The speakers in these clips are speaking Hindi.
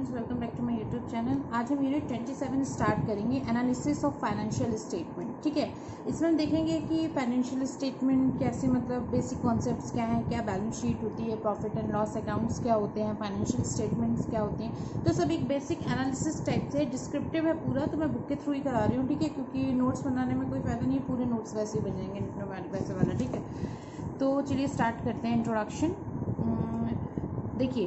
Friends, welcome back to my YouTube channel. आज हम यूनिट 27 स्टार्ट करेंगे, एनालिसिस ऑफ फाइनेंशियल स्टेटमेंट। ठीक है, इसमें हम देखेंगे कि फाइनेंशियल स्टेटमेंट कैसे, मतलब बेसिक कॉन्सेप्ट्स क्या हैं, क्या बैलेंस शीट होती है, प्रॉफिट एंड लॉस अकाउंट्स क्या होते हैं, फाइनेंशियल स्टेटमेंट्स क्या होते हैं। तो सब एक बेसिक एनालिसिस टाइप से डिस्क्रिप्टिव है पूरा, तो मैं बुक के थ्रू ही करा रही हूँ। ठीक है, क्योंकि नोट्स बनाने में कोई फ़ायदा नहीं है, पूरे नोट्स वैसे ही बनेंगे वैसे वाला। ठीक है, तो चलिए स्टार्ट करते हैं। इंट्रोडक्शन। देखिए,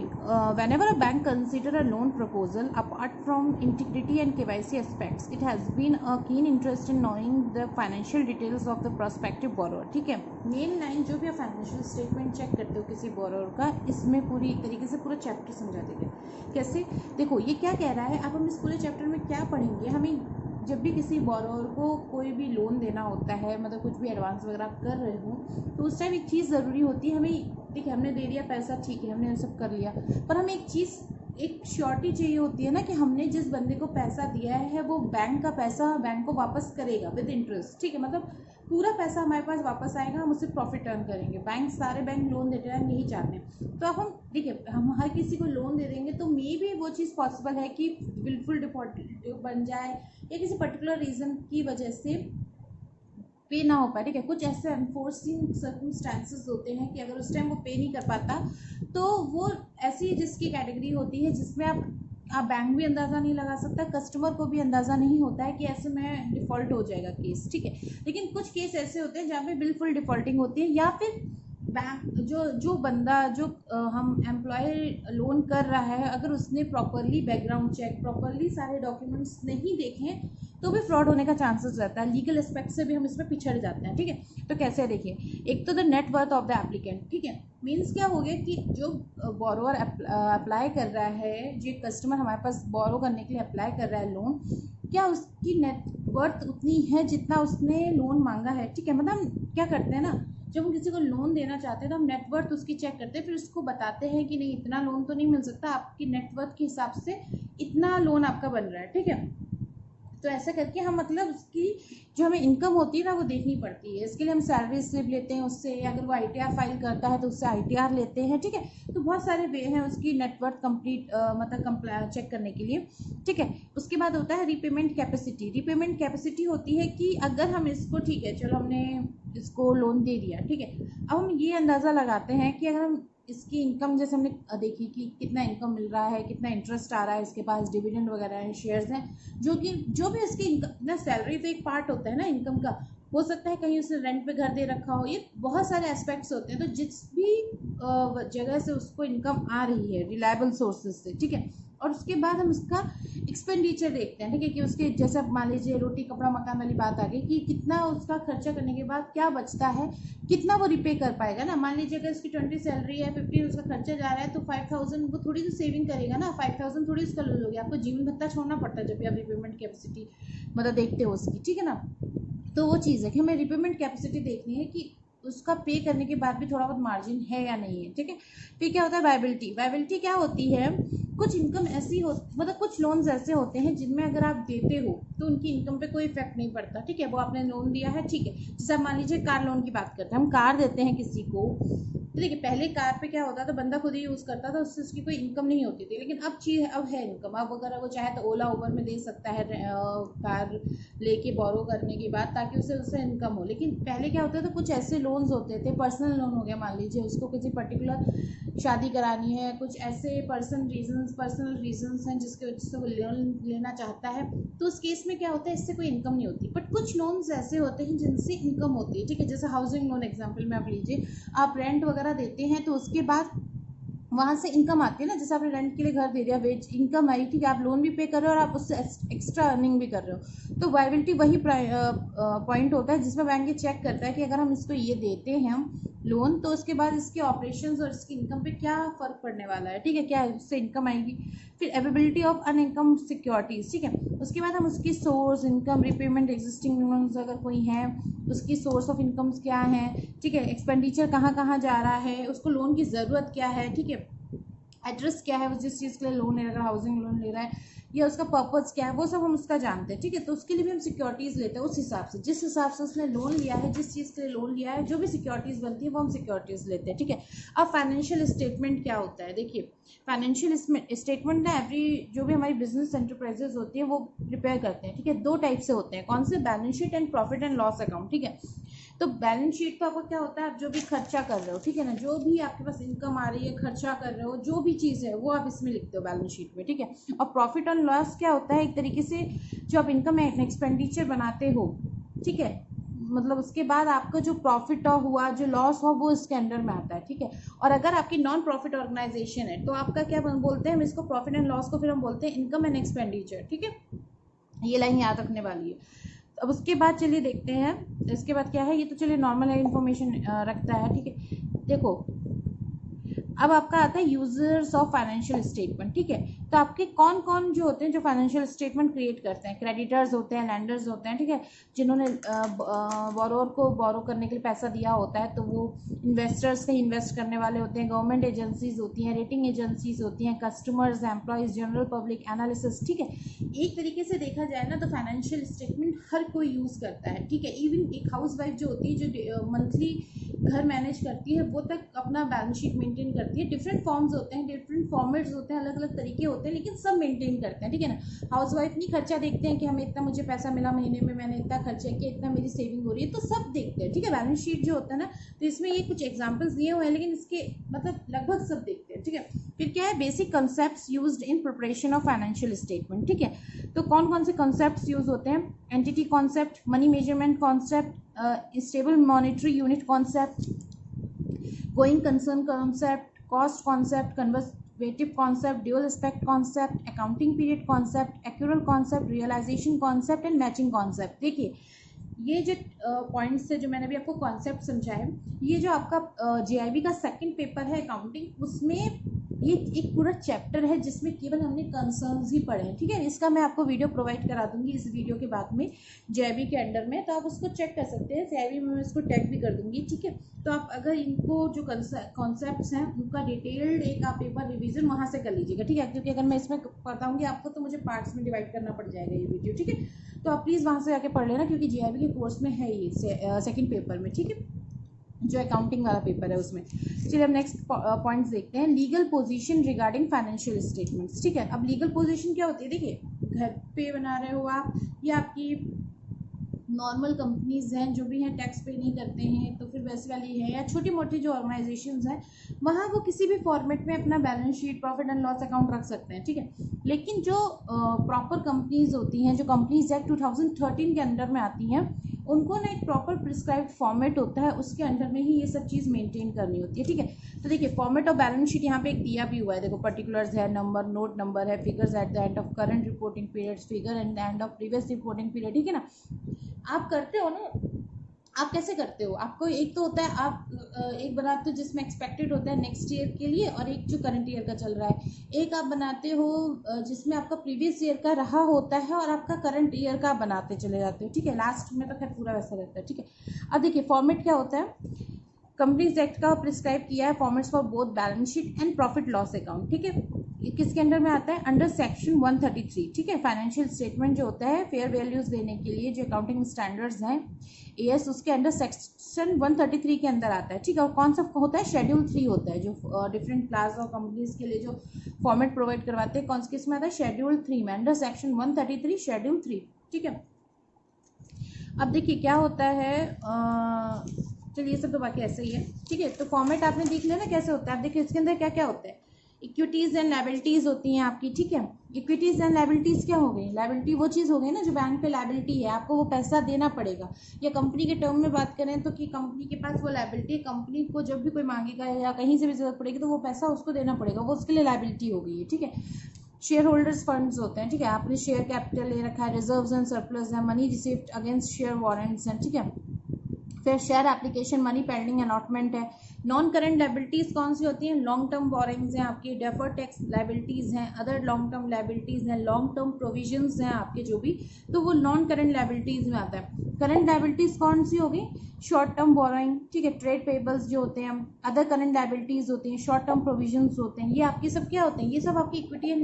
whenever a bank consider a loan proposal, apart from integrity and KYC aspects, it has been a keen interest in knowing the financial details of the prospective borrower। ठीक है, मेन लाइन जो भी आप फाइनेंशियल स्टेटमेंट चेक करते हो किसी बोरोवर का, इसमें पूरी एक तरीके से पूरा चैप्टर समझा देंगे। कैसे, देखो ये क्या कह रहा है। अब हम इस पूरे चैप्टर में क्या पढ़ेंगे, हमें जब भी किसी बोरोवर को कोई भी लोन देना होता है, मतलब कुछ भी एडवांस वगैरह कर रहे हो, तो उस टाइम एक चीज़ ज़रूरी होती है हमें। ठीक है, हमने दे दिया पैसा, ठीक है, हमने सब कर लिया, पर हमें एक चीज़, एक श्योरिटी चाहिए होती है ना, कि हमने जिस बंदे को पैसा दिया है वो बैंक का पैसा बैंक को वापस करेगा विद इंटरेस्ट। ठीक है, मतलब पूरा पैसा हमारे पास वापस आएगा, हम उससे प्रॉफिट अर्न करेंगे। बैंक, सारे बैंक लोन देते हैं, हम यही चाहते हैं। तो अब हम देखिए, हम हर किसी को लोन दे देंगे तो मे भी वो चीज़ पॉसिबल है कि बिल्कुल डिफॉल्ट बन जाए, या किसी पर्टिकुलर रीज़न की वजह से पे ना हो पाए। ठीक है, कुछ ऐसे अनफोर्सिंग सर्कमस्टांसेस होते हैं कि अगर उस टाइम वो पे नहीं कर पाता, तो वो ऐसी जिसकी कैटेगरी होती है जिसमें आप बैंक भी अंदाज़ा नहीं लगा सकता, कस्टमर को भी अंदाज़ा नहीं होता है कि ऐसे में डिफ़ॉल्ट हो जाएगा केस। ठीक है, लेकिन कुछ केस ऐसे होते हैं जहाँ पे बिल्कुल डिफ़ॉल्टिंग होती है, या फिर बैंक जो बंदा जो हम एम्प्लॉय लोन कर रहा है, अगर उसने प्रॉपरली बैकग्राउंड चेक, प्रॉपरली सारे डॉक्यूमेंट्स नहीं देखे, तो भी फ्रॉड होने का चांसेस रहता है। लीगल एस्पेक्ट से भी हम इसमें पिछड़ जाते हैं। ठीक है, तो कैसे देखिए, एक तो the net worth of the applicant. ठीक है, मीन्स क्या हो गया कि जो बोरोवर अप्लाई कर रहा है, जो कस्टमर हमारे पास बोरो करने के लिए अप्लाई कर रहा है लोन, क्या उसकी नेट वर्थ उतनी है जितना उसने लोन मांगा है। ठीक है, मतलब हम क्या करते हैं ना, जब हम किसी को लोन देना चाहते हैं तो हम नेटवर्थ उसकी चेक करते हैं, फिर उसको बताते हैं कि नहीं, इतना लोन तो नहीं मिल सकता, आपकी नेटवर्थ के हिसाब से इतना लोन आपका बन रहा है। ठीक है, तो ऐसा करके हम, मतलब उसकी जो हमें इनकम होती है ना, वो देखनी पड़ती है। इसके लिए हम सैलरी स्लिप लेते हैं उससे, अगर वो ITR फाइल करता है तो उससे ITR लेते हैं। ठीक है, तो बहुत सारे वे हैं उसकी नेटवर्थ कंप्लीट मतलब चेक करने के लिए। ठीक है, उसके बाद होता है रीपेमेंट कैपेसिटी। रीपेमेंट कैपेसिटी होती है कि अगर हम इसको, ठीक है चलो हमने इसको लोन दे दिया, ठीक है, अब हम ये अंदाज़ा लगाते हैं कि अगर हम इसकी इनकम, जैसे हमने देखी कि कितना इनकम मिल रहा है, कितना इंटरेस्ट आ रहा है, इसके पास डिविडेंड वगैरह है, शेयर्स हैं, जो भी इसकी इनकम ना, सैलरी तो एक पार्ट होता है ना इनकम का, हो सकता है कहीं उसने रेंट पे घर दे रखा हो, ये बहुत सारे एस्पेक्ट्स होते हैं। तो जिस भी जगह से उसको इनकम आ रही है रिलायबल सोर्सेज से, ठीक है, और उसके बाद हम उसका एक्सपेंडिचर देखते हैं। ठीक है, कि उसके जैसे मान लीजिए रोटी कपड़ा मकान वाली बात आ गई, कि कितना उसका खर्चा करने के बाद क्या बचता है, कितना वो रिपे कर पाएगा ना। मान लीजिए अगर उसकी 20 सैलरी है, 15 उसका खर्चा जा रहा है, तो 5000 वो थोड़ी सी सेविंग करेगा ना, 5000 थोड़ी उसका लूज हो गया। आपको जीवन भत्ता छोड़ना पड़ता है जब भी आप रिपेमेंट कैपेसिटी मतलब देखते हो उसकी। ठीक है ना, तो वो चीज़ है कि हमें रिपेमेंट कैपेसिटी देखनी है कि उसका पे करने के बाद भी थोड़ा बहुत मार्जिन है या नहीं है। ठीक है, फिर क्या होता है वायबिलिटी। वायबिलिटी क्या होती है, कुछ इनकम ऐसी हो, मतलब कुछ लोन्स ऐसे होते हैं जिनमें अगर आप देते हो तो उनकी इनकम पे कोई इफेक्ट नहीं पड़ता। ठीक है, वो आपने लोन दिया है, ठीक है, जैसे आप मान लीजिए कार लोन की बात करते हैं, हम कार देते हैं किसी को, तो देखिए पहले कार पे क्या होता था, बंदा खुद ही यूज़ करता था, उससे उसकी कोई इनकम नहीं होती थी। लेकिन अब है इनकम। अब अगर वो चाहे तो ओला उबर में दे सकता है कार लेके बोरो करने के बाद, ताकि उससे इनकम हो। लेकिन पहले क्या होता था, कुछ ऐसे लोन्स होते थे, पर्सनल लोन हो गया, मान लीजिए उसको किसी पर्टिकुलर शादी करानी है, कुछ ऐसे पर्सनल रीजंस हैं जिसकी वजह से वो लोन लेना चाहता है, तो उस केस में क्या होता है, इससे कोई इनकम नहीं होती। बट कुछ लोन्स ऐसे होते हैं जिनसे इनकम होती है। ठीक है, जैसे हाउसिंग लोन एग्जाम्पल में आप लीजिए, आप रेंट वगैरह देते हैं तो उसके बाद वहाँ से इनकम आती है ना, जैसे आपने रेंट के लिए घर दे दिया, वेज इनकम आई, ठीक है, आप लोन भी पे कर रहे हो और आप उससे एक्स्ट्रा अर्निंग भी कर रहे हो। तो वायबिलिटी वही पॉइंट होता है जिसमें बैंक ये चेक करता है कि अगर हम इसको ये देते हैं हम लोन, तो उसके बाद इसके ऑपरेशंस और इसकी इनकम पे क्या फ़र्क पड़ने वाला है। ठीक है, क्या इससे इनकम आएगी। फिर अवेलेबिलिटी ऑफ अनइनकम सिक्योरिटीज़। ठीक है, उसके बाद हम उसकी source income, repayment, existing loans अगर कोई है, उसकी सोर्स ऑफ इनकम्स क्या है, ठीक है, एक्सपेंडिचर कहाँ कहाँ जा रहा है, उसको लोन की ज़रूरत क्या है। ठीक है, एड्रेस क्या है, वो जिस चीज़ के लिए लोन ले रहा है, हाउसिंग लोन ले रहा है, या उसका पर्पस क्या है, वो सब हम उसका जानते हैं, ठीक है। तो उसके लिए भी हम सिक्योरिटीज़ लेते हैं उस हिसाब से, जिस हिसाब से उसने लोन लिया है, जिस चीज़ के लिए लोन लिया है, जो भी सिक्योरिटीज़ बनती है वो हम सिक्योरिटीज़ लेते हैं, ठीक है। अब फाइनेंशियल स्टेटमेंट क्या होता है, देखिए फाइनेंशियल स्टेटमेंट ना एवरी जो भी हमारी बिजनेस एंटरप्राइजेज होती है वो प्रिपेयर करते हैं, ठीक है। दो टाइप से होते हैं, कौन से, balance sheet and profit and loss account, ठीक है। तो बैलेंस शीट तो आपका क्या होता है, आप जो भी खर्चा कर रहे हो, ठीक है ना, जो भी आपके पास इनकम आ रही है, खर्चा कर रहे हो, जो भी चीज़ है वो आप इसमें लिखते हो बैलेंस शीट में, ठीक है। और प्रॉफिट एंड लॉस क्या होता है, एक तरीके से जो आप इनकम एंड एक्सपेंडिचर बनाते हो, ठीक है, मतलब उसके बाद आपका जो प्रॉफिट हुआ, जो लॉस हुआ, वो इसके अंडर में आता है, ठीक है। और अगर आपकी नॉन प्रॉफिट ऑर्गेनाइजेशन है तो आपका क्या बोलते हैं हम इसको, प्रॉफिट एंड लॉस को फिर हम बोलते हैं इनकम एंड एक्सपेंडिचर, ठीक है। ये लाइन याद रखने वाली है। अब उसके बाद चलिए देखते हैं, इसके बाद क्या है, ये तो चलिए नॉर्मल इन्फॉर्मेशन रखता है, ठीक है। देखो अब आपका आता है यूजर्स ऑफ फाइनेंशियल स्टेटमेंट, ठीक है। तो आपके कौन कौन जो होते हैं जो फाइनेंशियल स्टेटमेंट क्रिएट करते हैं, क्रेडिटर्स होते हैं, लैंडर्स होते हैं, ठीक है, जिन्होंने बोरोअर को बोरो करने के लिए पैसा दिया होता है, तो वो इन्वेस्टर्स कहीं इन्वेस्ट करने वाले होते हैं, गवर्नमेंट एजेंसीज होती हैं, रेटिंग एजेंसीज होती हैं, customers, employees, general public, analysis, ठीक है। एक तरीके से देखा जाए ना तो फाइनेंशियल स्टेटमेंट हर कोई यूज़ करता है, ठीक है। इवन एक हाउस वाइफ जो होती है, जो मंथली घर मैनेज करती है, वो तक अपना बैलेंस शीट मेंटेन करती है। डिफरेंट फॉर्म्स होते हैं, डिफरेंट फॉर्मेट्स होते हैं, अलग अलग तरीके होते हैं, लेकिन सब मेंटेन करते हैं, ठीक है ना। हाउस वाइफ नहीं खर्चा देखते हैं कि हमें इतना, मुझे पैसा मिला महीने में, मैंने इतना खर्चा किया, इतना मेरी सेविंग हो रही है, तो सब देखते हैं, ठीक है। बैलेंस शीट जो होता है ना, तो इसमें ये कुछ एग्जाम्पल्स दिए हुए हैं, लेकिन इसके मतलब लगभग सब देखते हैं, ठीक है। फिर क्या है, basic concept used in preparation of financial statement, ठीक है। तो कौन कौन से कॉन्सेप्ट्स यूज होते हैं, entity concept, money measurement concept, stable monetary unit concept, going concern concept, cost concept, conservative concept, dual aspect concept, accounting period concept, accrual concept, realisation concept and matching concept. देखिए ये जो पॉइंट्स है जो मैंने अभी आपको कॉन्सेप्ट समझाए, ये जो आपका जेआईबी का सेकंड पेपर है अकाउंटिंग, उसमें ये एक पूरा चैप्टर है जिसमें केवल हमने कंसर्न्स ही पढ़े हैं, ठीक है। इसका मैं आपको वीडियो प्रोवाइड करा दूंगी इस वीडियो के बाद में जेआईबी के अंडर में, तो आप उसको चेक कर सकते हैं, जेआईबी में मैं इसको टैग भी कर दूंगी, ठीक है। तो आप अगर इनको जो कॉन्सेप्ट्स हैं उनका डिटेल्ड एक आप पेपर रिवीजन वहाँ से कर लीजिएगा, ठीक है, क्योंकि अगर मैं इसमें बताऊंगी आपको तो मुझे पार्ट्स में डिवाइड करना पड़ जाएगा ये वीडियो, ठीक है। तो आप प्लीज़ वहाँ से आके पढ़ लेना, क्योंकि जेआईबी के कोर्स में है ये सेकेंड पेपर में, ठीक है, जो अकाउंटिंग वाला पेपर है उसमें। चलिए अब नेक्स्ट पॉइंट्स देखते हैं, legal position regarding financial statements, ठीक है। अब लीगल पोजीशन क्या होती है, देखिए घर पे बना रहे हो आप, या आपकी नॉर्मल कंपनीज हैं जो भी हैं टैक्स पे नहीं करते हैं, तो फिर वैसे वाली है, या छोटी मोटी जो ऑर्गेनाइजेशंस हैं वहाँ वो किसी भी फॉर्मेट में अपना balance sheet, profit and loss account रख सकते हैं, ठीक है। लेकिन जो प्रॉपर कंपनीज होती हैं, जो कंपनीज एक्ट 2013 के अंडर में आती हैं, उनको ना एक प्रॉपर प्रिस्क्राइब्ड फॉर्मेट होता है, उसके अंडर में ही ये सब चीज़ मेंटेन करनी होती है, ठीक है। तो देखिए फॉर्मेट ऑफ बैलेंस शीट यहाँ पे एक दिया भी हुआ है, देखो पर्टिकुलर्स है, नंबर, नोट नंबर है, figures at the end of current reporting periods, figure at the end of previous reporting period, ठीक है ना। आप करते हो ना, आप कैसे करते हो, आपको एक तो होता है आप एक बनाते हो जिसमें एक्सपेक्टेड होता है नेक्स्ट ईयर के लिए, और एक जो करंट ईयर का चल रहा है, एक आप बनाते हो जिसमें आपका प्रीवियस ईयर का रहा होता है और आपका करंट ईयर का बनाते चले जाते हो, ठीक है। लास्ट में तो खैर पूरा वैसा रहता है, ठीक है। अब देखिए फॉर्मेट क्या होता है, कंपनीज एक्ट का प्रिस्क्राइब किया है formats for both balance sheet and profit loss account, ठीक है। किसके अंडर में आता है, अंडर सेक्शन 133, ठीक है। फाइनेंशियल स्टेटमेंट जो होता है फेयर वैल्यूज देने के लिए जो अकाउंटिंग स्टैंडर्ड्स हैं एएस, उसके अंडर सेक्शन 133 के अंदर आता है, ठीक है। और कौन सा होता है, शेड्यूल 3 होता है, जो डिफरेंट क्लास ऑफ कंपनीज के लिए जो फॉर्मेट प्रोवाइड करवाते हैं, कौन किस में आता है, शेड्यूल 3 में, अंडर सेक्शन 133 शेड्यूल 3, ठीक है। अब देखिए क्या होता है, चलिए ये सब तो बाकी ऐसे ही है, ठीक है। तो फॉर्मेट आपने देख लिया ना कैसे होता है। आप देखिए इसके अंदर क्या क्या होता है, इक्विटीज़ एंड लायबिलिटीज़ होती हैं आपकी, ठीक है। इक्विटीज़ एंड लायबिलिटीज़ क्या हो गई, लायबिलिटी वो चीज़ हो गई ना जो बैंक पे लायबिलिटी है, आपको वो पैसा देना पड़ेगा, या कंपनी के टर्म में बात करें तो कि कंपनी के पास वो लायबिलिटी है, कंपनी को जब भी कोई मांगेगा या कहीं से भी जरूरत पड़ेगी तो वो पैसा उसको देना पड़ेगा, वो उसके लिए लायबिलिटी हो गई है, ठीक है। शेयर होल्डर्स फंड्स होते हैं, ठीक है, आपने शेयर कैपिटल ले रखा है, रिजर्व्स एंड सरप्लस है, money received against share warrants हैं, ठीक है। फिर share application money pending allotment है। नॉन करेंट लाइबिलिटीज़ कौन सी होती हैं? लॉन्ग टर्म बोरिंग्स हैं आपकी, डेफर्ड टैक्स लाइबिलिटीज़ हैं, अदर लॉन्ग टर्म लाइबिलिटीज़ हैं, लॉन्ग टर्म प्रोविजंस हैं आपके जो भी, तो वो नॉन करेंट लाइबिलिटीज़ में आता है। करंट लाइबिलिटीज़ कौन सी होगी? शॉर्ट टर्म बोरोइंग, ठीक है, ट्रेड पेबल्स जो होते हैं, अदर करंट लाइबिलिटीज़ होती हैं, शॉर्ट टर्म प्रोविजंस होते हैं, ये आपके सब क्या होते हैं? ये सब आपकी इक्विटी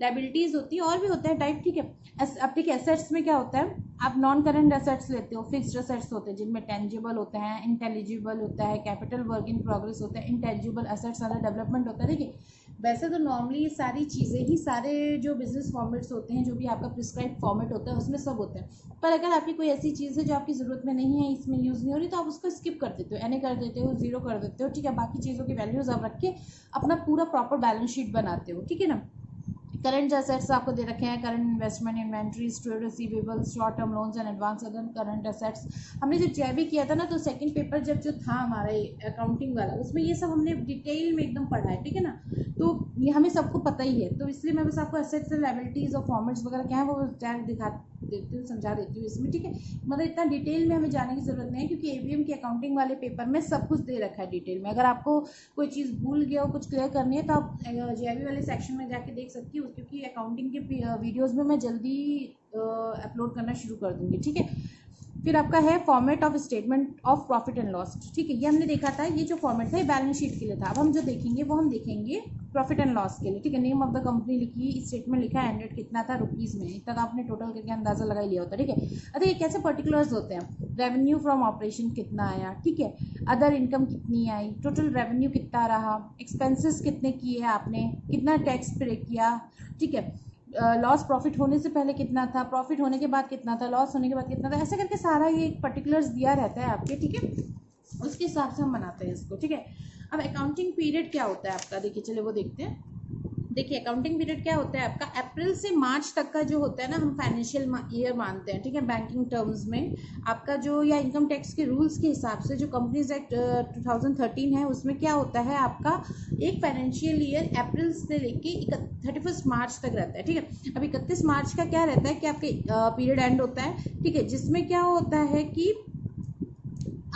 लाइबिलिटीज़ होती है, और भी होते हैं टाइप, ठीक है। अब देखिए एसेट्स में क्या होता है, आप नॉन करंट एसेट्स लेते हो, फिक्स्ड एसेट्स होते हैं जिनमें टेंजिबल होता है, इंटेलिजिबल होता है, कैपिटल वर्क इन प्रोग्रेस होता है, इंटेंजिबल एसेट्स अंडर डेवलपमेंट होता है। देखिए वैसे तो नॉर्मली ये सारी चीज़ें ही सारे जो बिजनेस फॉर्मेट्स होते हैं, जो भी आपका प्रिस्क्राइब फॉर्मेट होता है उसमें सब होते हैं, पर अगर आपकी कोई ऐसी चीज़ है जो आपकी ज़रूरत में नहीं है, इसमें यूज़ नहीं हो रही, तो आप उसको स्किप कर देते हो, एन कर देते हो, जीरो कर देते हो, ठीक है। बाकी चीज़ों की वैल्यूज आप रख के अपना पूरा प्रॉपर बैलेंस शीट बनाते हो, ठीक है ना। करंट एसेट्स आपको दे रखे हैं, current investment, inventories, trade receivables, short term loans and advance other current assets. हमने जब जेबी किया था ना, तो सेकंड पेपर जब जो था हमारा अकाउंटिंग वाला, उसमें ये सब हमने डिटेल में एकदम पढ़ा है, ठीक है ना। तो ये हमें सबको पता ही है, तो इसलिए मैं बस आपको एसेट्स एंड लायबिलिटीज और फॉर्मेट्स वगैरह क्या है वो दिखा देती हूँ, समझा देती हूँ इसमें, ठीक है। मतलब इतना डिटेल में हमें जाने की जरूरत नहीं है, क्योंकि एबीएम के अकाउंटिंग वाले पेपर में सब कुछ दे रखा है डिटेल में। अगर आपको कोई चीज़ भूल गया हो, कुछ क्लियर करनी है, तो आप जेबी वाले सेक्शन में जाके देख सकती हो, क्योंकि अकाउंटिंग के वीडियोज़ में मैं जल्दी अपलोड करना शुरू कर दूँगी, ठीक है। फिर आपका है format of statement of profit and loss, ठीक है। ये हमने देखा था, ये जो फॉर्मेट था ये बैलेंस शीट के लिए था। अब हम जो देखेंगे वो हम देखेंगे प्रॉफिट एंड लॉस के लिए, ठीक है। नेम ऑफ द कंपनी लिखी, स्टेटमेंट लिखा है, एंडेड कितना था रुपीज़ में, इतना आपने टोटल करके अंदाजा लगा लिया होता है, ठीक है। अच्छा ये कैसे पर्टिकुलर्स होते हैं? रेवेन्यू फ्रॉम ऑपरेशन कितना आया, ठीक है, अदर इनकम कितनी आई, टोटल रेवेन्यू कितना रहा, एक्सपेंसेस कितने किए आपने, कितना टैक्स पे किया, ठीक है, लॉस प्रॉफिट होने से पहले कितना था, प्रॉफिट होने के बाद कितना था, लॉस होने के बाद कितना था, ऐसे करके सारा ये पर्टिकुलर्स दिया रहता है आपके, ठीक है। उसके हिसाब से हम बनाते हैं इसको, ठीक है। अब अकाउंटिंग पीरियड क्या होता है आपका, देखिए चलिए वो देखते हैं। देखिए अकाउंटिंग पीरियड क्या होता है आपका, अप्रैल से मार्च तक का जो होता है ना, हम फाइनेंशियल ईयर मानते हैं, ठीक है। बैंकिंग टर्म्स में आपका जो, या इनकम टैक्स के रूल्स के हिसाब से जो कंपनीज एक्ट 2013 है, उसमें क्या होता है आपका, एक फाइनेंशियल ईयर अप्रैल से लेके 31 मार्च तक रहता है, ठीक है। अब 31 मार्च का क्या रहता है कि आपके पीरियड एंड होता है, ठीक है, जिसमें क्या होता है कि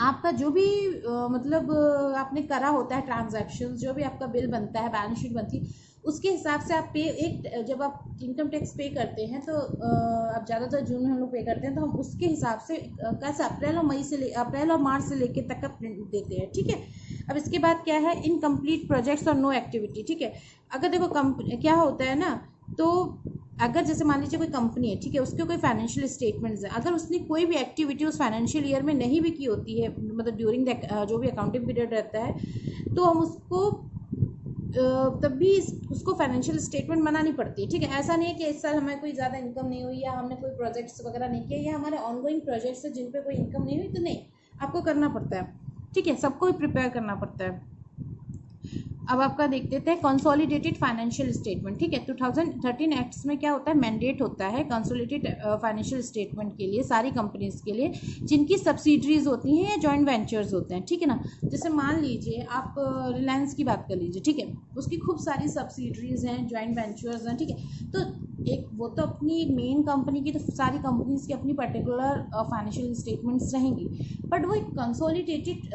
आपका जो भी मतलब आपने करा होता है ट्रांजैक्शन, जो भी आपका बिल बनता है, बैलेंस शीट बनती है, उसके हिसाब से आप पे एक, जब आप इनकम टैक्स पे करते हैं तो अब ज़्यादातर जून में हम लोग पे करते हैं, तो हम उसके हिसाब से कैसे अप्रैल और मार्च से लेके तक का प्रिंट देते हैं, ठीक है। अब इसके बाद क्या है, इनकम्प्लीट प्रोजेक्ट्स और नो एक्टिविटी, ठीक है। अगर देखो क्या होता है ना, तो अगर जैसे मान लीजिए कोई कंपनी है, ठीक है, उसके कोई फाइनेंशियल स्टेटमेंट्स है, अगर उसने कोई भी एक्टिविटी उस फाइनेंशियल ईयर में नहीं भी की होती है, मतलब ड्यूरिंग द जो भी अकाउंटिंग पीरियड रहता है, तो हम उसको तब भी उसको फाइनेंशियल स्टेटमेंट बनानी पड़ती है, ठीक है। ऐसा नहीं है कि इस साल हमें कोई ज़्यादा इनकम नहीं हुई, या हमने कोई प्रोजेक्ट्स वगैरह नहीं किया, या हमारे ऑनगोइंग प्रोजेक्ट्स है जिन पे कोई इनकम नहीं हुई, तो नहीं, आपको करना पड़ता है, ठीक है, सबको ही प्रिपेयर करना पड़ता है। अब आपका देख लेते हैं कंसोलिडेटेड फाइनेंशियल स्टेटमेंट, ठीक है। 2013 एक्ट्स में क्या होता है, मैंडेट होता है कंसोलिडेटेड फाइनेंशियल स्टेटमेंट के लिए सारी कंपनीज के लिए जिनकी सब्सिडरीज होती हैं या जॉइंट वेंचर्स होते हैं, ठीक है ना। जैसे मान लीजिए आप रिलायंस की बात कर लीजिए, ठीक है, उसकी खूब सारी सब्सिडरीज हैं, जॉइंट वेंचर्स हैं, ठीक है। तो एक वो तो अपनी एक मेन कंपनी की, तो सारी कंपनीज की अपनी पर्टिकुलर फाइनेंशियल स्टेटमेंट्स रहेंगी, बट वो एक कंसोलिडेटेड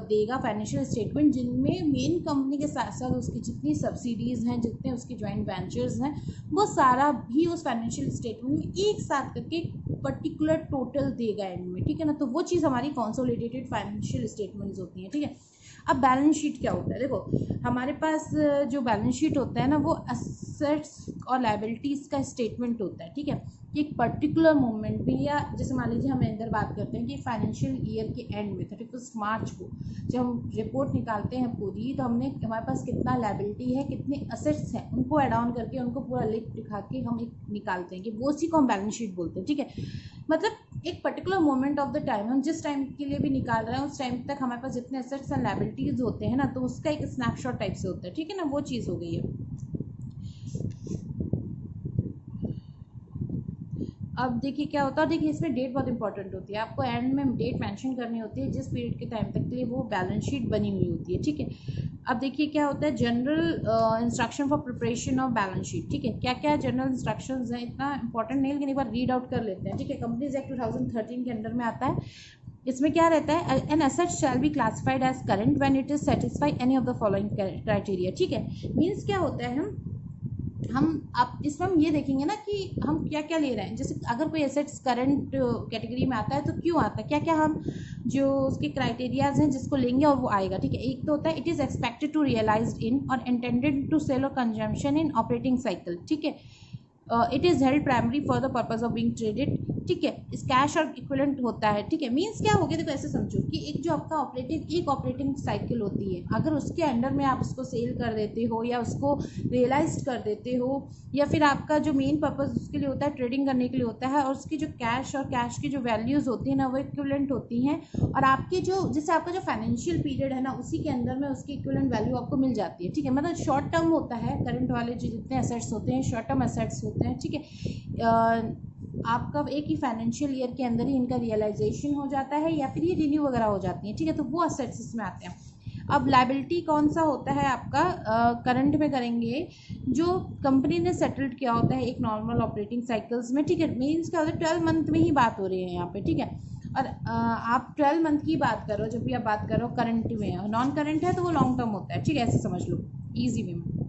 देगा फाइनेंशियल स्टेटमेंट जिनमें मेन कंपनी के साथ साथ उसकी जितनी सब्सिडीज़ हैं, जितने उसके जॉइंट वेंचर्स हैं, वो सारा भी उस फाइनेंशियल स्टेटमेंट में एक साथ करके पर्टिकुलर टोटल देगा एंड में, ठीक है ना। तो वो चीज़ हमारी कंसोलिडेटेड फाइनेंशियल स्टेटमेंट्स होती हैं, ठीक है। अब बैलेंस शीट क्या होता है, देखो हमारे पास जो बैलेंस शीट होता है ना, वो असेट्स और लायबिलिटीज़ का स्टेटमेंट होता है, ठीक है। एक पर्टिकुलर मोमेंट में, या जैसे मान लीजिए हम इधर बात करते हैं कि फाइनेंशियल ईयर के एंड में 31 मार्च को जब हम रिपोर्ट निकालते हैं पूरी, तो हमारे पास कितना लायबिलिटी है, कितने असेट्स हैं, उनको एड ऑन करके उनको पूरा लिख दिखा के हम एक निकालते हैं, कि वो उसी को हम बैलेंस शीट बोलते हैं, ठीक है। मतलब एक particular moment of the time, हम जिस टाइम के लिए भी निकाल रहे हैं उस टाइम तक हमारे पास जितने एसेट्स एंड लायबिलिटीज होते हैं ना, तो उसका एक स्नैपशॉट टाइप से होता है, ठीक है ना। वो चीज़ हो गई है। अब देखिए क्या होता है, देखिए इसमें डेट बहुत इंपॉर्टेंट होती है, आपको एंड में डेट मेंशन करनी होती है जिस पीरियड के टाइम तक के लिए वो बैलेंस शीट बनी हुई होती है, ठीक है। अब देखिए क्या होता है, general instruction for preparation of balance sheet, ठीक है। क्या क्या जनरल इंस्ट्रक्शंस हैं, इतना इंपॉर्टेंट नहीं, लेकिन एक बार रीड आउट कर लेते हैं, ठीक है। कंपनीज एक्ट 2013 के अंडर में आता है। इसमें क्या रहता है, an asset shall be classified as current when it is satisfy any of the following criteria. ठीक है, मीन्स क्या होता है, हम आप इसमें हम ये देखेंगे ना कि हम क्या क्या ले रहे हैं। जैसे अगर कोई एसेट्स करंट कैटेगरी में आता है तो क्यों आता है, क्या क्या हम जो उसके क्राइटेरियाज हैं जिसको लेंगे और वो आएगा। ठीक है, एक तो होता है it is expected to realised in और इंटेंडेड टू सेल और कंजम्पशन इन ऑपरेटिंग साइकिल। ठीक है, it is held primary for the purpose of being traded. ठीक है, इस कैश और इक्विवेलेंट होता है। ठीक है, मीन्स क्या हो गया, देखो ऐसे समझो कि एक जो आपका ऑपरेटिंग साइकिल होती है, अगर उसके अंडर में आप उसको सेल कर देते हो या उसको रियलाइज कर देते हो, या फिर आपका जो मेन पर्पज उसके लिए होता है ट्रेडिंग करने के लिए होता है, और उसकी जो कैश और कैश की जो वैल्यूज़ होती है ना वो इक्विवेलेंट होती हैं, और आपके जो जैसे आपका जो फाइनेंशियल पीरियड है ना उसी के अंदर में उसकी इक्विवेलेंट वैल्यू आपको मिल जाती है। ठीक है, मतलब शॉर्ट टर्म होता है, करंट वाले जो जितने एसेट्स होते हैं शॉर्ट टर्म एसेट्स होते हैं। ठीक है, आपका एक ही फाइनेंशियल ईयर के अंदर ही इनका रियलाइजेशन हो जाता है या फिर ये रिन्यू वगैरह हो जाती है। ठीक है, तो वो असेट्स इसमें आते हैं। अब लायबिलिटी कौन सा होता है आपका, करंट में करेंगे जो कंपनी ने सेटल्ड किया होता है एक नॉर्मल ऑपरेटिंग साइकिल्स में। ठीक है, मीन्स क्या होता है 12 मंथ में ही बात हो रही है यहाँ पे। ठीक है, और आप 12 मंथ की बात करो जब भी आप बात करो करंट में, नॉन करंट है तो वो लॉन्ग टर्म होता है। ठीक है, ऐसे समझ लो ईजी वे में।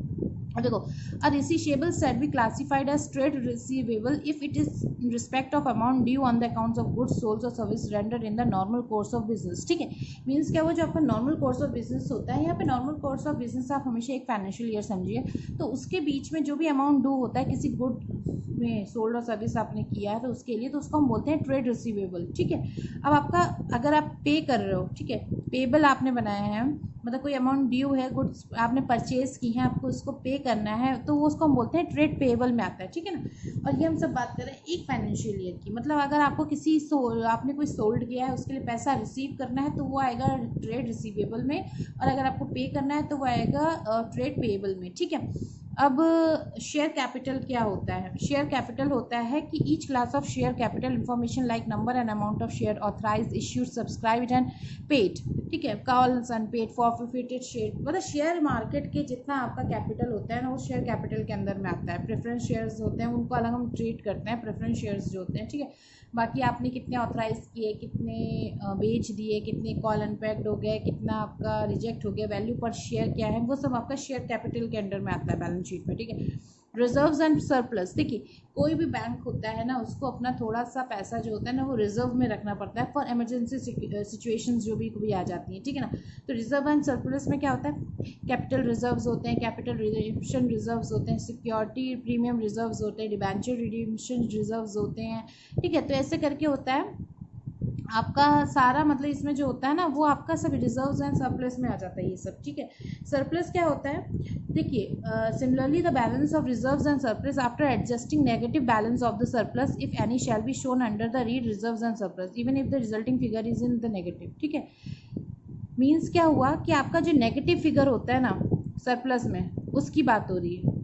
और देखो, a receivable set be classified as trade receivable if it is in respect of amount due on the accounts of goods sold और service rendered in the normal course of business. ठीक है, मीन्स क्या, वो जो आपका नॉर्मल कोर्स ऑफ बिजनेस होता है, यहाँ पे नॉर्मल कोर्स ऑफ बिजनेस आप हमेशा एक फाइनेंशियल ईयर समझिए, तो उसके बीच में जो भी अमाउंट ड्यू होता है किसी गुड में सोल्ड और सर्विस आपने किया है तो उसके लिए, तो उसको हम बोलते हैं ट्रेड रिसीवेबल। ठीक है, अब आपका अगर आप पे कर रहे हो, ठीक है, पेबल आपने बनाया है, मतलब कोई अमाउंट ड्यू है, गुड्स आपने परचेज की है, आपको उसको पे करना है, तो वो उसको हम बोलते हैं ट्रेड पेबल में आता है। ठीक है ना, और ये हम सब बात कर रहे हैं एक फाइनेंशियल ईयर की। मतलब अगर आपको आपने कोई सोल्ड किया है उसके लिए पैसा रिसीव करना है तो वो आएगा ट्रेड रिसीवेबल में, और अगर आपको पे करना है तो वो आएगा ट्रेड पेबल में। ठीक है, अब शेयर कैपिटल क्या होता है, शेयर कैपिटल होता है कि each class of share capital information like number and amount of share authorise issued subscribed and paid. ठीक है, कॉल्स अनपेड फॉरफिटेड शेयर, मतलब शेयर मार्केट के जितना आपका कैपिटल होता है ना वो शेयर कैपिटल के अंदर में आता है। प्रेफरेंस शेयर्स होते हैं उनको अलग हम ट्रीट करते हैं, प्रेफरेंस शेयर्स जो होते हैं। ठीक है, बाकी आपने कितने ऑथराइज किए, कितने बेच दिए, कितने कॉल अनपैक्ड हो गए, कितना आपका रिजेक्ट हो गया, वैल्यू पर शेयर क्या है, वो सब आपका शेयर कैपिटल के अंडर में आता है बैलेंस शीट में। ठीक है, रिजर्व्स एंड सरप्लस, देखिए कोई भी बैंक होता है ना उसको अपना थोड़ा सा पैसा जो होता है ना वो रिजर्व में रखना पड़ता है फॉर इमरजेंसी सिचुएशंस जो भी कभी आ जाती हैं। ठीक है ना, तो रिजर्व एंड सरप्लस में क्या होता है, कैपिटल रिजर्व्स होते हैं, कैपिटल रिडेम्पशन रिजर्व्स होते हैं, सिक्योरिटी प्रीमियम रिजर्व्स होते हैं, डिबेंचर रिडेम्पशन रिजर्व्स होते हैं। ठीक है, तो ऐसे करके होता है आपका सारा, मतलब इसमें जो होता है ना वो आपका सब रिजर्व्स एंड सरप्लस में आ जाता है ये सब। ठीक है, सरप्लस क्या होता है, देखिए similarly the balance of reserves and surplus after adjusting negative balance of the surplus if any shall be shown under the read reserves and surplus even if the resulting figure is in the negative. ठीक है, मीन्स क्या हुआ कि आपका जो नेगेटिव फिगर होता है ना सरप्लस में उसकी बात हो रही है,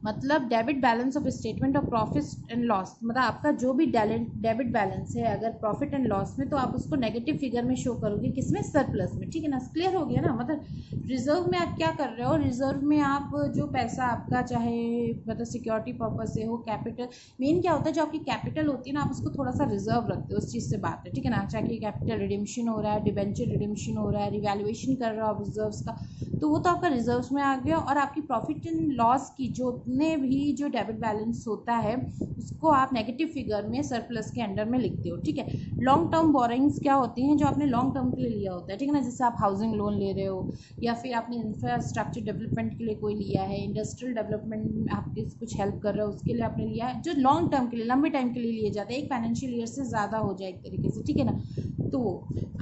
मतलब debit balance of statement of profit and loss, मतलब आपका जो भी डेबिट बैलेंस है अगर प्रॉफिट एंड लॉस में तो आप उसको नेगेटिव फिगर में शो करोगे, किसमें, सरप्लस में। ठीक है ना, क्लियर हो गया ना, मतलब रिजर्व में आप क्या कर रहे हो, रिजर्व में आप जो पैसा आपका चाहे मतलब सिक्योरिटी पर्पज से हो, कैपिटल मेन क्या होता है जो आपकी कैपिटल होती है ना आप उसको थोड़ा सा रिजर्व रखते हो, उस चीज़ से बात है। ठीक है ना, चाहे कैपिटल रिडेम्पशन हो रहा है, डिबेंचर रिडेम्पशन हो रहा है, रिवैल्यूएशन कर रहे हो आप रिजर्व्स का, तो वो तो आपका रिजर्व्स में आ गया। और आपकी प्रॉफिट एंड लॉस की जो जितने भी जो डेबिट बैलेंस होता है उसको आप नेगेटिव फिगर में सरप्लस के अंडर में लिखते हो। ठीक है, लॉन्ग टर्म बोरिंग्स क्या होती हैं, जो आपने लॉन्ग टर्म के लिए लिया होता है। ठीक है ना, जैसे आप हाउसिंग लोन ले रहे हो या फिर आपने इंफ्रास्ट्रक्चर डेवलपमेंट के लिए कोई लिया है, इंडस्ट्रियल डेवलपमेंट में आपके कुछ हेल्प कर रहा है उसके लिए आपने लिया है, जो लॉन्ग टर्म के लिए लंबे टाइम के लिए लिए जाते हैं, एक फाइनेंशियल ईयर से ज़्यादा हो जाए एक तरीके से। ठीक है ना, तो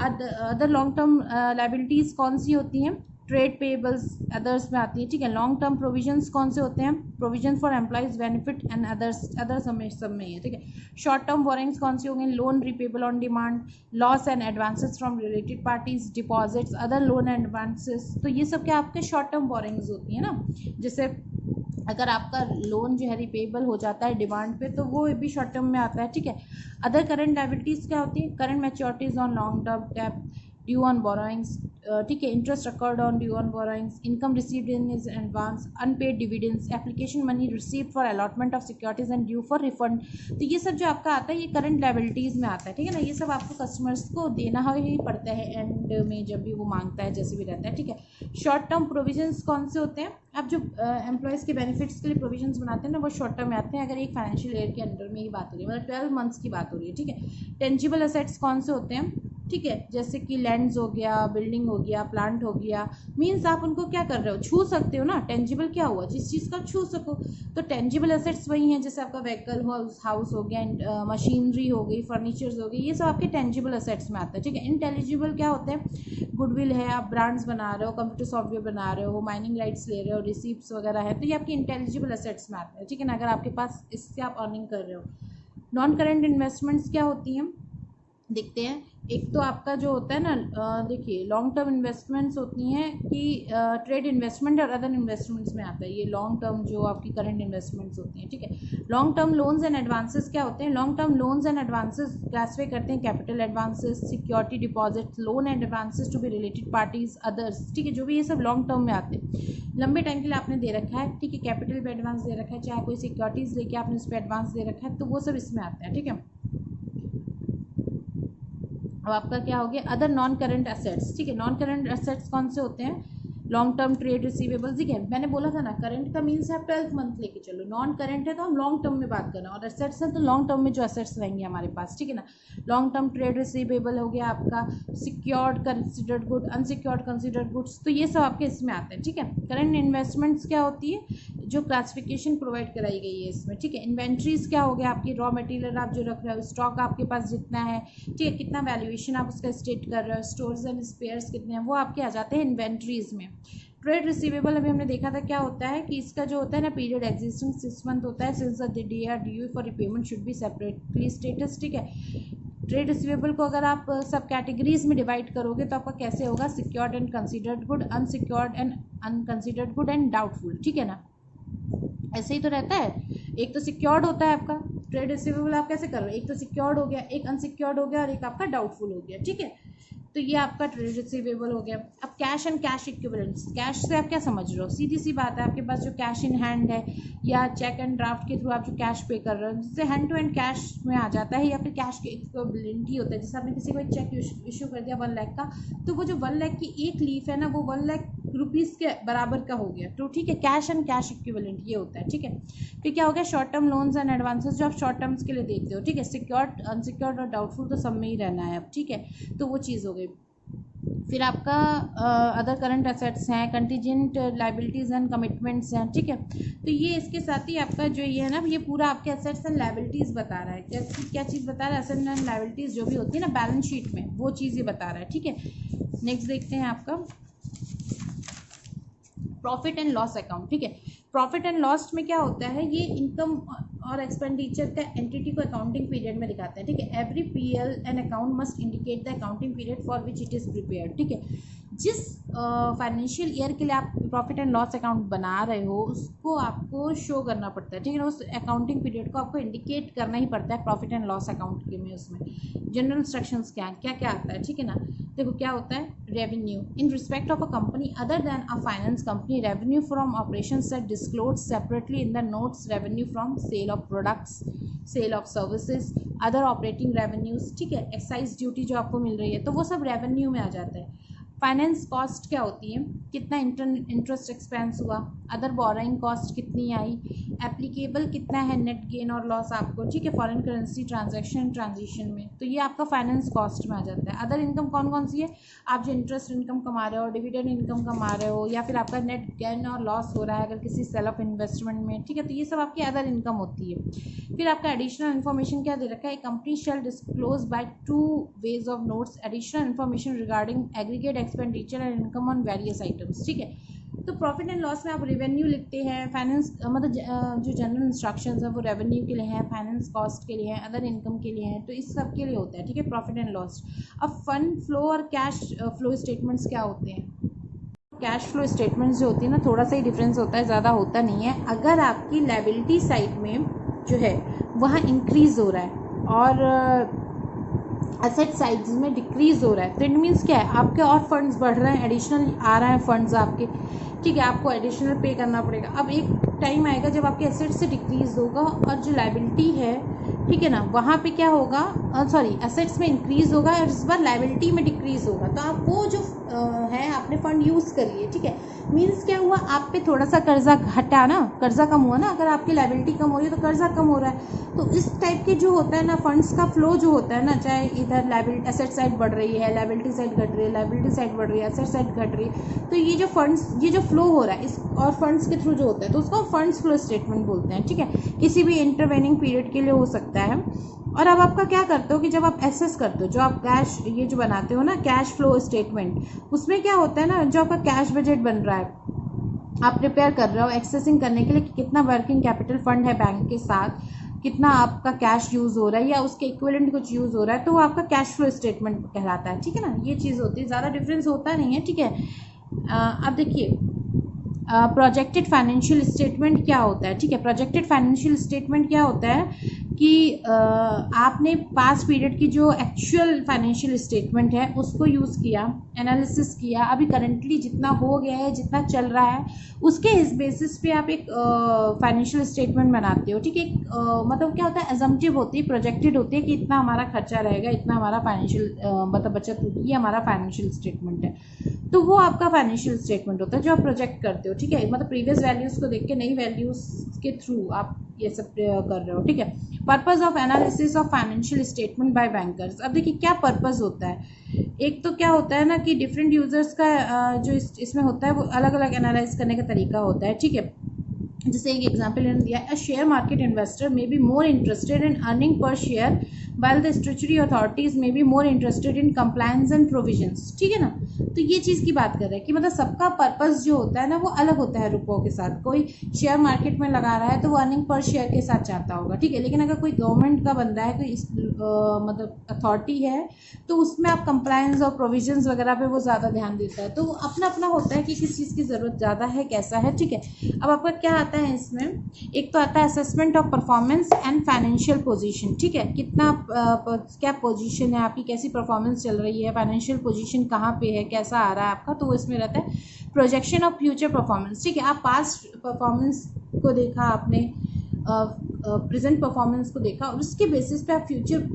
अदर लॉन्ग टर्म लायबिलिटीज़ कौन सी होती हैं, ट्रेड पेबल्स अदर्स में आती है। ठीक है, लॉन्ग टर्म प्रोविजंस कौन से होते हैं, provision for employees benefit and others सब में है। ठीक है, शॉर्ट टर्म बोरिंग्स कौन सी होंगी, loan repayable on demand, loss and advances from related parties, deposits, other loan and advances, तो ये सब क्या आपके शॉर्ट टर्म बोरिंग्स होती है ना। जैसे अगर आपका लोन जो है रिपेबल हो जाता है डिमांड पे तो वो भी शॉर्ट टर्म में आता है। ठीक है, अदर करंट लायबिलिटीज़ क्या होती है, current maturities on long term debt due on borrowings, ठीक है, interest accrued on due on borrowings, income received in is advance, unpaid dividends, application money received for allotment of securities and due for refund. तो ये सब जो आपका आता है ये करंट लायबिलिटीज़ में आता है, ठीक है ना। ये सब आपको कस्टमर्स को देना ही पड़ता है एंड में, जब भी वो मांगता है, जैसे भी रहता है, ठीक है। शॉर्ट टर्म प्रोविजंस कौन से होते हैं? आप जो एम्प्लॉयज़ के बेनिफिट्स के लिए प्रोविजंस बनाते हैं ना, वो शॉर्ट टर्म में आते हैं, अगर एक फाइनेंशियल ईयर के अंडर में ही बात हो रही है, मतलब 12 मंथ्स की बात हो रही है, ठीक है। टेंजिबल असेट्स कौन से होते हैं? ठीक है, जैसे कि लैंड्स हो गया, बिल्डिंग हो गया, प्लांट हो गया, मीन्स आप उनको क्या कर रहे हो, छू सकते हो ना। टेंजिबल क्या हुआ? जिस चीज़ का छू सको। तो टेंजिबल एसेट्स वही हैं, जैसे आपका व्हीकल हाउस हो गया, मशीनरी हो गई, फर्नीचर्स हो गई, ये सब आपके टेंजिबल एसेट्स में आता है, ठीक है। इंटेलिजिबल क्या होते हैं? गुडविल है, आप ब्रांड्स बना रहे हो, कंप्यूटर सॉफ्टवेयर बना रहे हो, माइनिंग राइट्स ले रहे हो, रिसीप्ट्स वगैरह है, तो ये आपकी इंटेलिजिबल एसेट्स में आता है, ठीक है ना, अगर आपके पास इससे आप अर्निंग कर रहे हो। नॉन करेंट इन्वेस्टमेंट्स क्या होती हैं, देखते हैं। एक तो आपका जो होता है ना, देखिए लॉन्ग टर्म इन्वेस्टमेंट्स होती हैं कि ट्रेड इन्वेस्टमेंट और अदर इन्वेस्टमेंट्स में आता है, ये लॉन्ग टर्म जो आपकी करंट इन्वेस्टमेंट्स होती हैं, ठीक है। Long term loans and advances क्या होते हैं? Long term loans and advances classify करते हैं capital advances, security deposit, loan and advances to be related parties, others, ठीक है, जो भी ये सब लॉन्ग टर्म में आते हैं, लंबे टाइम के लिए आपने दे रखा है, ठीक है, कैपिटल पे एडवांस दे रखा है, चाहे कोई सिक्योरिटीज़ लेके आपने उस पर एडवांस दे रखा है, तो वो सब इसमें आता है, ठीक है। अब आपका क्या हो गया? अदर नॉन करंट एसेट्स, ठीक है। नॉन करंट एसेट्स कौन से होते हैं? लॉन्ग टर्म ट्रेड रिसीवेबल्स, ठीक है, मैंने बोला था ना, करंट का मीन्स है 12 मंथ लेके चलो, नॉन करंट है तो हम लॉन्ग टर्म में बात कर रहे हैं, और एसेट्स है तो लॉन्ग टर्म में जो एसेट्स रहेंगे हमारे पास, ठीक है ना। लॉन्ग टर्म ट्रेड रिसीवेबल हो गया आपका, secured considered good, unsecured considered goods, तो ये सब आपके इसमें आते हैं, ठीक है। करंट इन्वेस्टमेंट्स क्या होती है? जो क्लासिफिकेशन प्रोवाइड कराई गई है इसमें, ठीक है। इन्वेंट्रीज क्या हो गया? आपकी रॉ मटेरियल आप जो रख रहे हो, स्टॉक आपके पास जितना है, ठीक है, कितना वैल्यूएशन आप उसका स्टेट कर रहे हो, स्टोर्स एंड स्पेयर्स कितने हैं, वो आपके आ जाते हैं इन्वेंट्रीज में। ट्रेड रिसीवेबल अभी हमने देखा था क्या होता है कि इसका जो होता है ना पीरियड एक्जिस्टिंग 6 मंथ होता है, since the day are due for repayment should be separately status, ठीक है। ट्रेड रिसीवेबल को अगर आप सब कैटेगरीज में डिवाइड करोगे तो आपका कैसे होगा? Secured and considered good, unsecured and unconsidered good and doubtful, ठीक है ना। ऐसे ही तो रहता है, एक तो सिक्योर्ड होता है आपका ट्रेड रिसीवेबल, आप कैसे कर रहे हो, एक तो सिक्योर्ड हो गया, एक अनसिक्योर्ड हो गया और एक आपका डाउटफुल हो गया, ठीक है। तो ये आपका ट्रेड रिसीवेबल हो गया। अब cash and cash equivalents, cash से आप क्या समझ रहे हो? सीधी सी बात है, आपके पास जो कैश इन हैंड है या चेक एंड ड्राफ्ट के थ्रू आप जो कैश पे कर रहे हो, जिससे हैंड टू हैंड कैश में आ जाता है, या फिर कैश के इक्विवेलेंट ही होता है। जैसे आपने किसी को एक चेक इशू कर दिया 1 लाख का, तो वो जो 1 लाख की एक लीफ है ना, वो 1 लाख रुपीज़ के बराबर का हो गया, तो ठीक है, कैश एंड कैश इक्विवेलेंट ये होता है, ठीक है। फिर क्या हो गया? Short term loans and advances, जो आप शॉर्ट टर्म्स के लिए देते हो, ठीक है। सिक्योर्ड, अनसिक्योर्ड और डाउटफुल तो सब में ही रहना है अब, ठीक है, तो वो चीज़ हो गई। फिर आपका अदर करंट एसेट्स हैं, कंटीजेंट लाइबिलिटीज़ एंड कमिटमेंट्स हैं, ठीक है। तो ये इसके साथ ही आपका जो ये है ना, ये पूरा आपके एसेट्स एंड लाइबिलिटीज़ बता रहा है। क्या चीज़ बता रहा है? एसेट्स एंड लाइबिलिटीज़ जो भी होती है ना बैलेंस शीट में, वो चीज़ ये बता रहा है, ठीक है। नेक्स्ट देखते हैं आपका प्रॉफिट एंड लॉस अकाउंट, ठीक है। प्रॉफिट एंड लॉस में क्या होता है? ये इनकम और एक्सपेंडिचर का एंटिटी को अकाउंटिंग पीरियड में दिखाते हैं, ठीक है। Every PL and account must indicate the accounting period for which it is prepared, ठीक है। जिस फाइनेंशियल ईयर के लिए आप प्रॉफिट एंड लॉस अकाउंट बना रहे हो, उसको आपको शो करना पड़ता है, ठीक है ना। उस अकाउंटिंग पीरियड को आपको इंडिकेट करना ही पड़ता है प्रॉफिट एंड लॉस अकाउंट के में। उसमें जनरल इंस्ट्रक्शंस क्या क्या आता है, ठीक है ना। देखो क्या होता है? Revenue in respect of a company other than a finance company, revenue from operations are disclosed separately in the notes, revenue from sale of products, sale of services, other operating revenues, ठीक है। एक्साइज ड्यूटी जो आपको मिल रही है, तो वो सब रेवेन्यू में आ जाता है। फाइनेंस कॉस्ट क्या होती है? कितना इंटरेस्ट एक्सपेंस हुआ, अदर बोरोइंग कॉस्ट कितनी आई, एप्लीकेबल कितना है नेट गेन और लॉस आपको, ठीक है, फॉरेन करेंसी ट्रांजैक्शन ट्रांजिशन में, तो ये आपका फाइनेंस कॉस्ट में आ जाता है। अदर इनकम कौन कौन सी है? आप जो इंटरेस्ट इनकम कमा रहे हो, डिविडेंड इनकम कमा रहे हो, या फिर आपका नेट गेन और लॉस हो रहा है अगर किसी सेल ऑफ इन्वेस्टमेंट में, ठीक है, तो ये सब आपकी अदर इनकम होती है। फिर आपका एडिशनल इन्फॉर्मेशन क्या दे रखा है? Company shell disclose bye 2 ways of notes additional information regarding aggregate expenditure and income on various items, ठीक है। तो प्रॉफिट एंड लॉस में आप रेवेन्यू लिखते हैं, फाइनेंस मतलब जो जनरल इंस्ट्रक्शंस है वो रेवेन्यू के लिए हैं, फाइनेंस कॉस्ट के लिए हैं, अदर इनकम के लिए हैं, तो इस सब के लिए होता है, ठीक है, प्रॉफिट एंड लॉस। अब फंड फ्लो और कैश फ्लो स्टेटमेंट्स क्या होते हैं? कैश फ्लो स्टेटमेंट्स जो होती है ना, थोड़ा सा ही डिफरेंस होता है, ज़्यादा होता नहीं है। अगर आपकी लायबिलिटी साइड में जो है वहाँ इंक्रीज़ हो रहा है एसेट साइज में डिक्रीज हो रहा है, तो इट मीन्स क्या है, आपके और फंड्स बढ़ रहे हैं, एडिशनल आ रहे हैं फंड्स आपके, ठीक है, आपको एडिशनल पे करना पड़ेगा। अब एक टाइम आएगा जब आपके एसेट से डिक्रीज होगा और जो लाइबिलिटी है, ठीक है ना, वहाँ पे क्या होगा, सॉरी, एसेट्स में इंक्रीज होगा और इस बार लाइबिलिटी में डिक्रीज होगा, तो आप वो जो है आपने फंड यूज़ करिए, ठीक है। मीन्स क्या हुआ, आप पे थोड़ा सा कर्जा घटा ना, कर्जा कम हुआ ना, अगर आपकी लाइबिलिटी कम हो रही है तो कर्जा कम हो रहा है। तो इस टाइप के जो होता है ना, फंड्स का फ्लो जो होता है ना, चाहे इधर लाइबिलिटी एसेट साइड बढ़ रही है, लाइबिलिटी साइड घट रही है, लाइबिलिटी साइड बढ़ रही है, एसेट साइड घट रही है, तो ये जो फंड्स, ये जो फ्लो हो रहा है इस और फंड्स के थ्रू जो होता है, तो उसको फंड्स फ्लो स्टेटमेंट बोलते हैं, ठीक है। किसी भी इंटरवेनिंग पीरियड के लिए हो सकता है। और अब आपका क्या करते हो कि जब आप एसेस करते हो, जो आप कैश ये जो बनाते हो ना कैश फ्लो स्टेटमेंट, उसमें क्या होता है ना, जो आपका कैश बजट बन रहा है, आप प्रिपेयर कर रहे हो एक्सेसिंग करने के लिए कि कितना वर्किंग कैपिटल फंड है बैंक के साथ, कितना आपका कैश यूज़ हो रहा है या उसके इक्विवेलेंट कुछ यूज़ हो रहा है, तो वो आपका कैश फ्लो स्टेटमेंट कहलाता है, ठीक है ना। ये चीज़ होती है, ज़्यादा डिफरेंस होता नहीं है, ठीक है। अब देखिए प्रोजेक्टेड फाइनेंशियल स्टेटमेंट क्या होता है, ठीक है। प्रोजेक्टेड फाइनेंशियल स्टेटमेंट क्या होता है कि आपने पास्ट पीरियड की जो एक्चुअल फाइनेंशियल स्टेटमेंट है उसको यूज़ किया, एनालिसिस किया, अभी करंटली जितना हो गया है, जितना चल रहा है, उसके इस बेसिस पे आप एक फाइनेंशियल स्टेटमेंट बनाते हो, ठीक है। मतलब क्या होता है, अजम्पटिव होती है, प्रोजेक्टेड होती है कि इतना हमारा खर्चा रहेगा, इतना हमारा फाइनेंशियल मतलब बचत होगी, ये हमारा फाइनेंशियल स्टेटमेंट है, तो वो आपका फाइनेंशियल स्टेटमेंट होता है जो आप प्रोजेक्ट करते हो, ठीक है। मतलब प्रीवियस वैल्यूज़ को देख के नई वैल्यूज़ के थ्रू आप ये सब कर रहे हो, ठीक है। Purpose of analysis of financial statement by bankers, अब देखिए क्या पर्पस होता है। एक तो क्या होता है ना कि डिफरेंट यूजर्स का जो इसमें होता है वो अलग अलग एनालाइज करने का तरीका होता है, ठीक है। जैसे एक एग्जांपल इन्होंने दिया, a share market investor may be more interested in earning per share while the statutory authorities may be more interested in compliance and provisions, ठीक है ना। तो ये चीज़ की बात कर रहे हैं कि मतलब सबका पर्पस जो होता है ना वो अलग होता है रुपयों के साथ। कोई शेयर मार्केट में लगा रहा है तो वो अर्निंग पर शेयर के साथ चाहता होगा, ठीक है। लेकिन अगर कोई गवर्नमेंट का बंदा है, कोई मतलब अथॉरिटी है, तो उसमें आप कंप्लायंस और प्रोविजंस वगैरह पे वो ज़्यादा ध्यान देता है। तो अपना अपना होता है कि किस चीज़ की ज़रूरत ज़्यादा है, कैसा है, ठीक है। अब आपका क्या आता है इसमें, एक तो आता है assessment of performance and financial position, ठीक है। कितना क्या पोजीशन है आपकी, कैसी परफॉर्मेंस चल रही है, फाइनेंशियल पोजीशन कहाँ पे है, कैसा आ रहा है आपका, तो वो इसमें रहता है। प्रोजेक्शन ऑफ फ्यूचर परफॉर्मेंस, ठीक है। आप पास्ट परफॉर्मेंस को देखा आपने, प्रेजेंट परफॉर्मेंस को देखा और उसके बेसिस पे आप फ्यूचर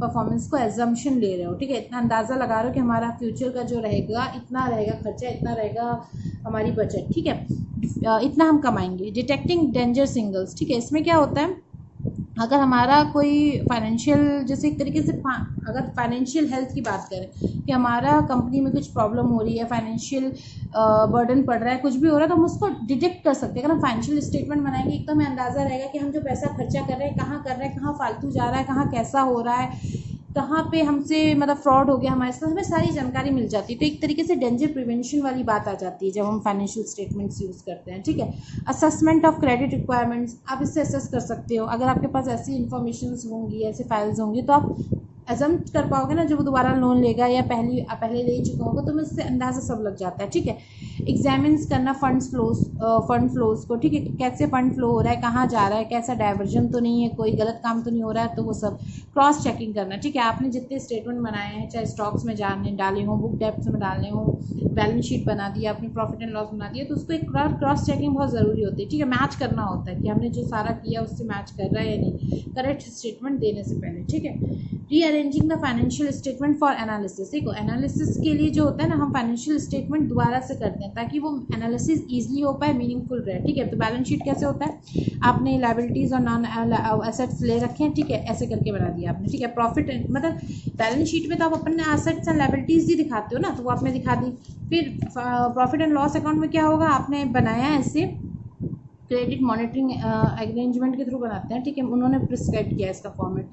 परफॉर्मेंस को एजम्पशन ले रहे हो, ठीक है। इतना अंदाज़ा लगा रहे हो कि हमारा फ्यूचर का जो रहेगा इतना रहेगा खर्चा, इतना रहेगा हमारी बचत, ठीक है, इतना हम कमाएंगे। डिटेक्टिंग डेंजर सिग्नल्स, ठीक है। इसमें क्या होता है, अगर हमारा कोई फाइनेंशियल, जैसे एक तरीके से अगर फाइनेंशियल हेल्थ की बात करें कि हमारा कंपनी में कुछ प्रॉब्लम हो रही है, फाइनेंशियल बर्डन पड़ रहा है, कुछ भी हो रहा है, तो हम उसको डिटेक्ट कर सकते हैं। अगर हम फाइनेंशियल स्टेटमेंट बनाएंगे एक तो हमें अंदाज़ा रहेगा कि हम जो पैसा खर्चा कर रहे हैं कहाँ कर रहे हैं, कहाँ फालतू जा रहा है, कहाँ कैसा हो रहा है, कहाँ पे हमसे मतलब फ्रॉड हो गया हमारे साथ, हमें सारी जानकारी मिल जाती है। तो एक तरीके से डेंजर प्रिवेंशन वाली बात आ जाती है जब हम फाइनेंशियल स्टेटमेंट्स यूज़ करते हैं, ठीक है। असेसमेंट ऑफ क्रेडिट रिक्वायरमेंट्स, आप इससे असेस कर सकते हो। अगर आपके पास ऐसी इन्फॉर्मेशन होंगी, ऐसे फाइल्स होंगी, तो आप एजम्प्ट कर पाओगे ना, जब वो दोबारा लोन लेगा या पहले ले चुका होगा, तो इससे अंदाज़ा सब लग जाता है, ठीक है। एग्जामिन्स करना फंड फ्लोज को, ठीक है, कैसे फंड फ्लो हो रहा है, कहाँ जा रहा है, कैसा डाइवर्जन तो नहीं है, कोई गलत काम तो नहीं हो रहा है, तो वो सब क्रॉस चेकिंग करना, ठीक है। आपने जितने स्टेटमेंट बनाए हैं, चाहे स्टॉक्स में डाले हों, बुक डेप्थ में डालने हों, बैलेंस शीट बना दिया, अपनी प्रॉफिट एंड लॉस बना दिया, तो उसको एक क्रॉस चेकिंग बहुत ज़रूरी होती है, ठीक है। मैच करना होता है कि हमने जो सारा किया उससे मैच कर रहा है या नहीं, करेक्ट स्टेटमेंट देने से पहले, ठीक है। Rearranging the financial statement for analysis, देखो एनालिसिस के लिए जो होता है ना, हम फाइनेंशियल स्टेटमेंट दोबारा से करते हैं ताकि वो एनालिसिस ईजिली हो पाए, मीनिंगफुल रहे, ठीक है। तो बैलेंस शीट कैसे होता है, आपने लायबिलिटीज़ और नॉन एसेट्स ले रखे हैं, ठीक है, ऐसे करके बना दिया आपने, ठीक है। प्रॉफिट मतलब बैलेंस शीट में तो आप अपने एसेट्स एंड लायबिलिटीज़ ही दिखाते हो ना, तो वो आपने दिखा दी। फिर प्रॉफिट एंड लॉस अकाउंट में क्या होगा, आपने बनाया ऐसे क्रेडिट मॉनिटरिंग अरेंजमेंट के थ्रू बनाते हैं, ठीक है। उन्होंने प्रिस्क्राइब किया इसका फॉर्मेट,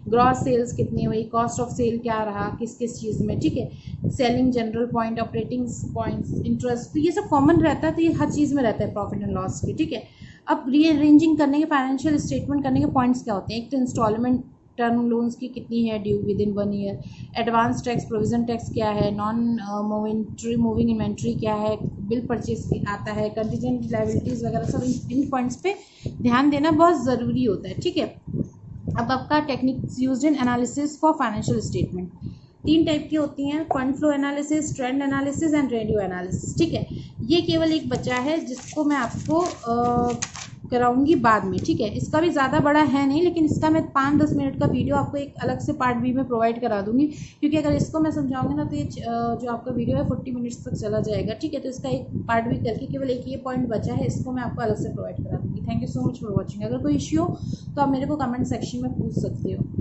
ग्रॉस सेल्स कितनी हुई, कॉस्ट ऑफ सेल क्या रहा, किस किस चीज़ में, ठीक है। Selling general point, operating points, interest, तो ये सब कॉमन रहता है, तो ये हर चीज़ में रहता है प्रॉफिट एंड लॉस की, ठीक है। अब रीअरेंजिंग करने के, फाइनेंशियल स्टेटमेंट करने के पॉइंट्स क्या होते हैं, एक तो इंस्टॉलमेंट टर्म लोन्स की कितनी है due with in 1 year, advance tax, provision tax क्या है, नॉन मूविंग इन्वेंट्री क्या है, बिल परचेज आता है, कंटीजेंट लायबिलिटीज़ वगैरह, सब इन पॉइंट्स पे ध्यान देना बहुत ज़रूरी होता है, ठीक है। अब आपका techniques used in analysis for financial statement, 3 type की होती हैं, fund flow analysis, trend analysis and radio analysis, ठीक है। ये केवल एक बचा है जिसको मैं आपको कराऊंगी बाद में, ठीक है। इसका भी ज़्यादा बड़ा है नहीं, लेकिन इसका मैं 5-10 मिनट का वीडियो आपको एक अलग से पार्ट भी में प्रोवाइड करा दूंगी, क्योंकि अगर इसको मैं समझाऊंगी ना तो ये जो आपका वीडियो है 40 मिनट्स तक चला जाएगा, ठीक है। तो इसका एक पार्ट भी करके केवल एक ये पॉइंट बचा है, इसको मैं आपको अलग से प्रोवाइड करा दूंगी। Thank you so much for watching. अगर कोई इश्यू हो तो आप मेरे को कमेंट सेक्शन में पूछ सकते हो।